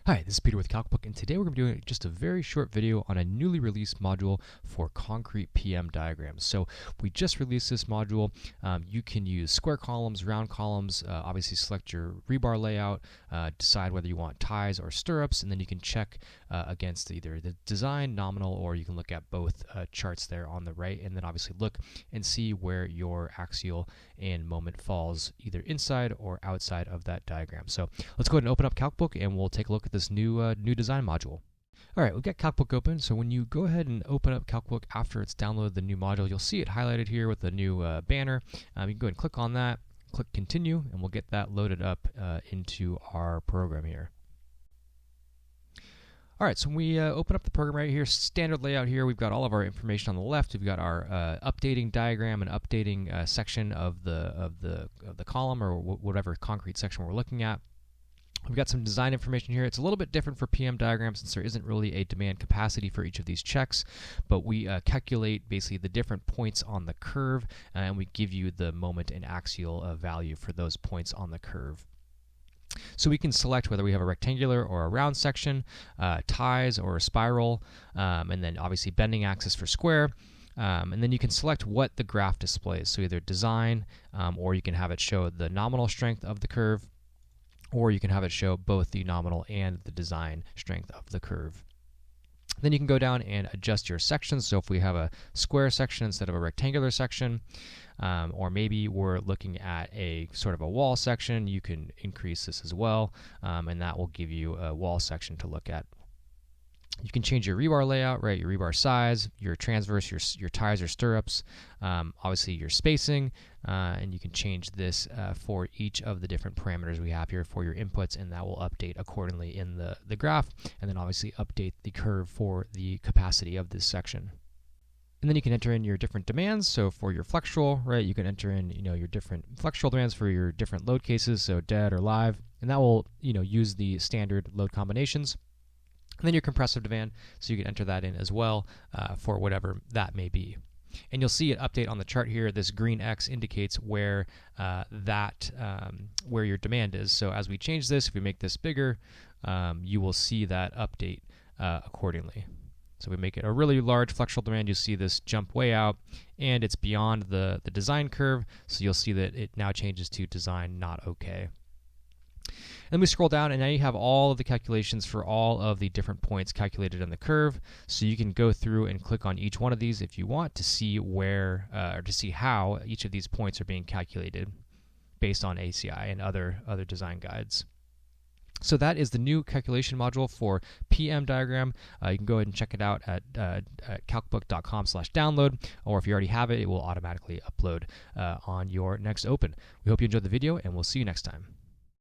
Hi, this is Peter with CalcBook, and today we're going to be doing just a very short video on a newly released module for concrete PM diagrams. So we just released this module. You can use square columns, round columns, obviously select your rebar layout, decide whether you want ties or stirrups, and then you can check against either the design, nominal, or you can look at both charts there on the right, and then obviously look and see where your axial and moment falls either inside or outside of that diagram. So let's go ahead and open up CalcBook and we'll take a look at this new design module. All right, we've got CalcBook open, so when you go ahead and open up CalcBook after it's downloaded the new module, you'll see it highlighted here with the new banner. You can go ahead and click on that, click Continue, and we'll get that loaded up into our program here. All right, so when we open up the program right here, standard layout here, we've got all of our information on the left. We've got our updating diagram and updating section of the column or whatever concrete section we're looking at. We've got some design information here. It's a little bit different for PM diagrams since there isn't really a demand capacity for each of these checks, but we calculate basically the different points on the curve, and we give you the moment and axial value for those points on the curve. So we can select whether we have a rectangular or a round section, ties or a spiral, and then obviously bending axis for square. And then you can select what the graph displays. So either design, or you can have it show the nominal strength of the curve, or you can have it show both the nominal and the design strength of the curve. Then you can go down and adjust your sections. So if we have a square section instead of a rectangular section, or maybe we're looking at a sort of a wall section, you can increase this as well, and that will give you a wall section to look at. You can change your rebar layout, right? Your rebar size, your transverse, your ties or stirrups, obviously your spacing, and you can change this for each of the different parameters we have here for your inputs, and that will update accordingly in the graph, and then obviously update the curve for the capacity of this section. And then you can enter in your different demands. So for your flexural, right, you can enter in your different flexural demands for your different load cases, so dead or live, and that will use the standard load combinations. And then your compressive demand, so you can enter that in as well for whatever that may be. And you'll see it update on the chart here. This green X indicates where where your demand is. So as we change this, if we make this bigger, you will see that update accordingly. So we make it a really large flexural demand, you see this jump way out, and it's beyond the design curve, so you'll see that it now changes to design not okay. Then we scroll down, and now you have all of the calculations for all of the different points calculated on the curve. So you can go through and click on each one of these if you want to see where or to see how each of these points are being calculated based on ACI and other design guides. So that is the new calculation module for PM diagram. You can go ahead and check it out at calcbook.com/download, or if you already have it, it will automatically upload on your next open. We hope you enjoyed the video, and we'll see you next time.